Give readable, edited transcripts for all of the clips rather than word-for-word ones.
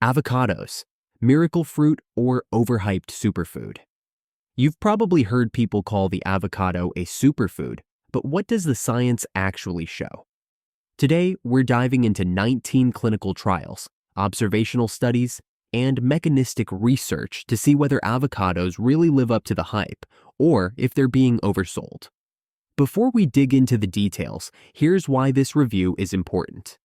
Avocados, miracle fruit or overhyped superfood. You've probably heard people call the avocado a superfood, but what does the science actually show? Today, we're diving into 19 clinical trials, observational studies, and mechanistic research to see whether avocados really live up to the hype or if they're being oversold. Before we dig into the details, here's why this review is important.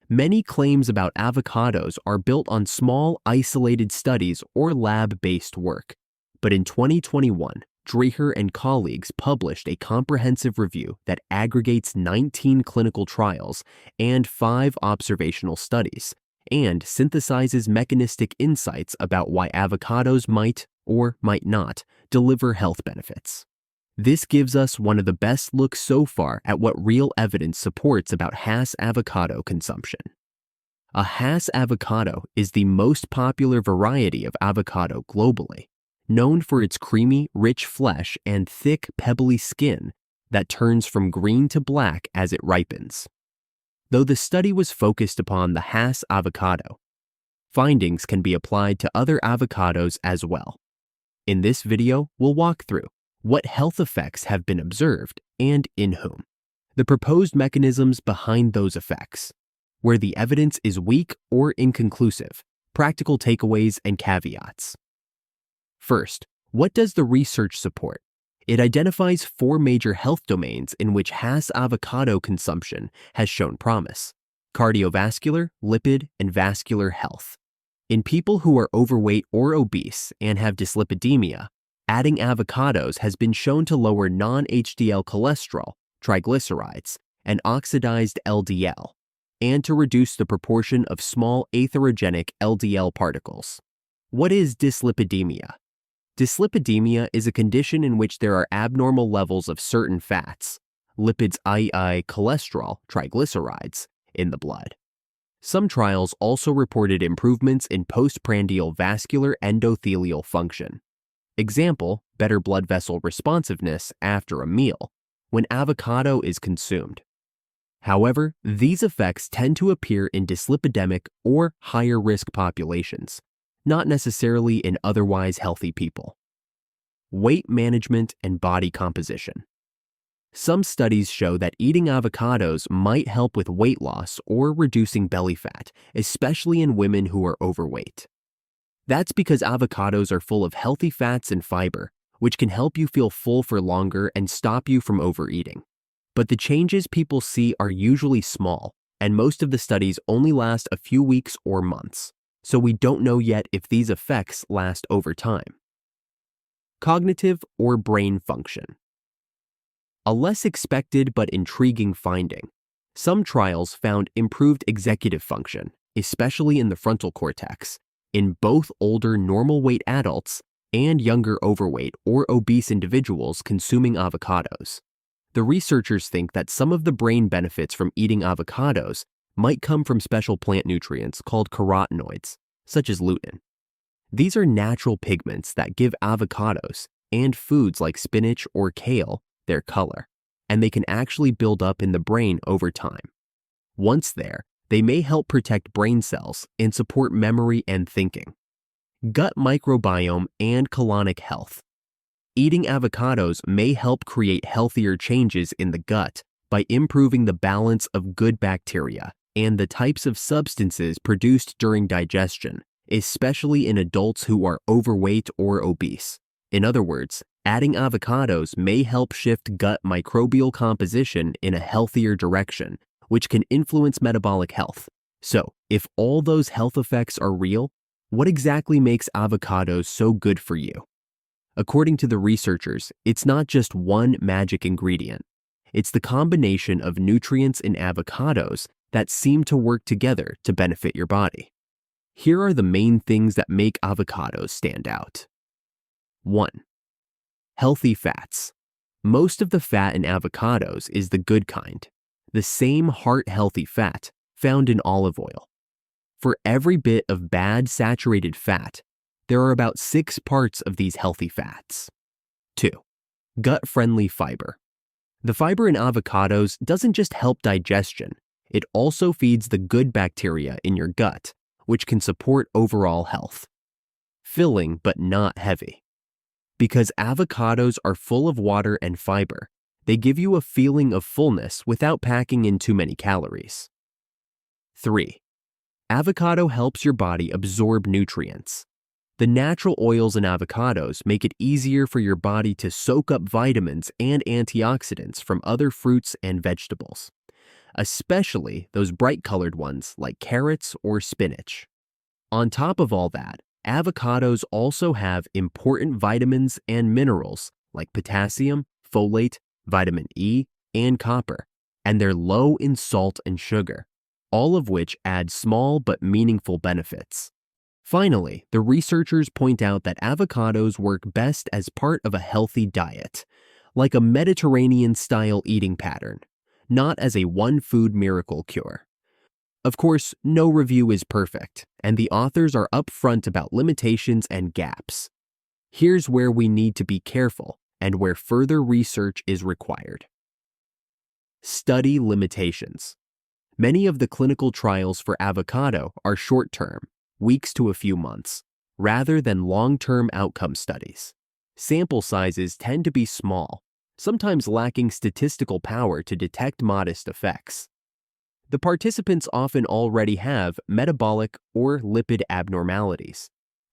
Many claims about avocados are built on small, isolated studies or lab-based work. But in 2021, Dreher and colleagues published a comprehensive review that aggregates 19 clinical trials and 5 observational studies, and synthesizes mechanistic insights about why avocados might, or might not, deliver health benefits. This gives us one of the best looks so far at what real evidence supports about Hass avocado consumption. A Hass avocado is the most popular variety of avocado globally, known for its creamy, rich flesh and thick, pebbly skin that turns from green to black as it ripens. Though the study was focused upon the Hass avocado, findings can be applied to other avocados as well. In this video, we'll walk through what health effects have been observed and in whom, the proposed mechanisms behind those effects, where the evidence is weak or inconclusive, practical takeaways and caveats. First, what does the research support? It identifies 4 major health domains in which Hass avocado consumption has shown promise: cardiovascular, lipid, and vascular health. In people who are overweight or obese and have dyslipidemia, adding avocados has been shown to lower non-HDL cholesterol, triglycerides, and oxidized LDL, and to reduce the proportion of small atherogenic LDL particles. What is dyslipidemia? Dyslipidemia is a condition in which there are abnormal levels of certain fats, lipids i.e. cholesterol, triglycerides, in the blood. Some trials also reported improvements in postprandial vascular endothelial function. Example, better blood vessel responsiveness after a meal, when avocado is consumed. However, these effects tend to appear in dyslipidemic or higher risk populations, not necessarily in otherwise healthy people. Weight management and body composition. Some studies show that eating avocados might help with weight loss or reducing belly fat, especially in women who are overweight. That's because avocados are full of healthy fats and fiber, which can help you feel full for longer and stop you from overeating. But the changes people see are usually small, and most of the studies only last a few weeks or months, so we don't know yet if these effects last over time. Cognitive or brain function. A less expected but intriguing finding. Some trials found improved executive function, especially in the frontal cortex, in both older normal weight adults and younger overweight or obese individuals consuming avocados. The researchers think that some of the brain benefits from eating avocados might come from special plant nutrients called carotenoids, such as lutein. These are natural pigments that give avocados and foods like spinach or kale their color, and they can actually build up in the brain over time. Once there, they may help protect brain cells and support memory and thinking. Gut microbiome and colonic health. Eating avocados may help create healthier changes in the gut by improving the balance of good bacteria and the types of substances produced during digestion, especially in adults who are overweight or obese. In other words, adding avocados may help shift gut microbial composition in a healthier direction, which can influence metabolic health. So, if all those health effects are real, what exactly makes avocados so good for you? According to the researchers, it's not just one magic ingredient. It's the combination of nutrients in avocados that seem to work together to benefit your body. Here are the main things that make avocados stand out. 1. Healthy fats. Most of the fat in avocados is the good kind, the same heart-healthy fat found in olive oil. For every bit of bad saturated fat, there are about 6 parts of these healthy fats. 2. Gut-friendly fiber. The fiber in avocados doesn't just help digestion, it also feeds the good bacteria in your gut, which can support overall health. Filling but not heavy. Because avocados are full of water and fiber, they give you a feeling of fullness without packing in too many calories. 3. Avocado helps your body absorb nutrients. The natural oils in avocados make it easier for your body to soak up vitamins and antioxidants from other fruits and vegetables, especially those bright-colored ones like carrots or spinach. On top of all that, avocados also have important vitamins and minerals like potassium, folate, vitamin E, and copper, and they're low in salt and sugar, all of which add small but meaningful benefits. Finally, the researchers point out that avocados work best as part of a healthy diet, like a Mediterranean-style eating pattern, not as a one-food miracle cure. Of course, no review is perfect, and the authors are upfront about limitations and gaps. Here's where we need to be careful and where further research is required. Study limitations. Many of the clinical trials for avocado are short-term, weeks to a few months, rather than long-term outcome studies. Sample sizes tend to be small, sometimes lacking statistical power to detect modest effects. The participants often already have metabolic or lipid abnormalities.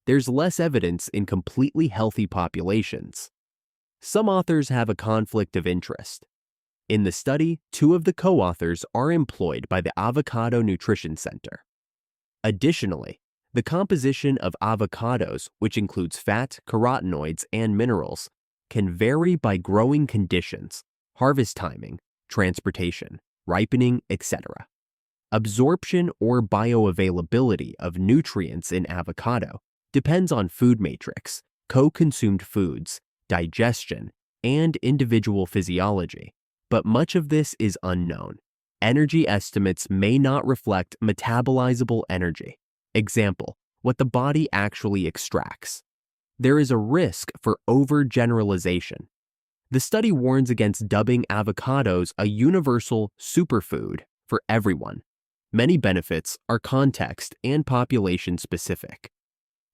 There's less evidence in completely healthy populations. Some authors have a conflict of interest. In the study, 2 of the co-authors are employed by the Avocado Nutrition Center. Additionally, the composition of avocados, which includes fat, carotenoids, and minerals, can vary by growing conditions, harvest timing, transportation, ripening, etc. Absorption or bioavailability of nutrients in avocado depends on food matrix, co-consumed foods, digestion, and individual physiology, but much of this is unknown. Energy estimates may not reflect metabolizable energy. Example, what the body actually extracts. There is a risk for overgeneralization. The study warns against dubbing avocados a universal superfood for everyone. Many benefits are context and population specific.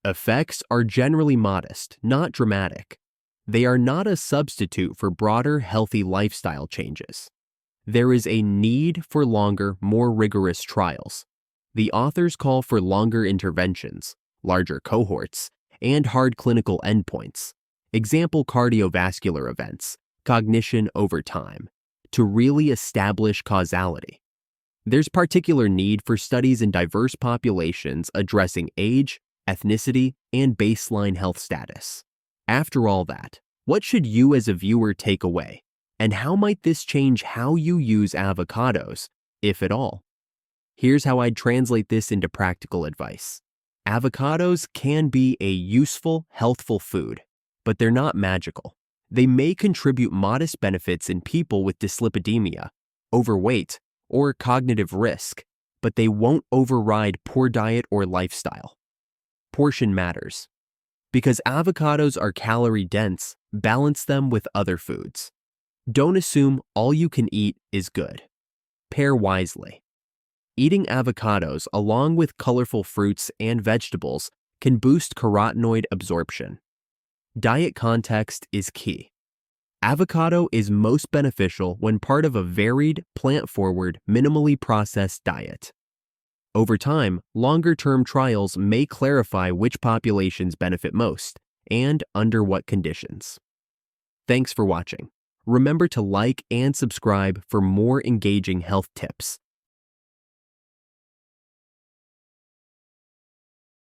Effects are generally modest, not dramatic. They are not a substitute for broader healthy lifestyle changes. There is a need for longer, more rigorous trials. The authors call for longer interventions, larger cohorts, and hard clinical endpoints, example cardiovascular events, cognition over time, to really establish causality. There's particular need for studies in diverse populations addressing age, ethnicity, and baseline health status. After all that, what should you as a viewer take away? And how might this change how you use avocados, if at all? Here's how I'd translate this into practical advice. Avocados can be a useful, healthful food, but they're not magical. They may contribute modest benefits in people with dyslipidemia, overweight, or cognitive risk, but they won't override poor diet or lifestyle. Portion matters. Because avocados are calorie-dense, balance them with other foods. Don't assume all you can eat is good. Pair wisely. Eating avocados along with colorful fruits and vegetables can boost carotenoid absorption. Diet context is key. Avocado is most beneficial when part of a varied, plant-forward, minimally processed diet. Over time, longer-term trials may clarify which populations benefit most and under what conditions. Thanks for watching. Remember to like and subscribe for more engaging health tips.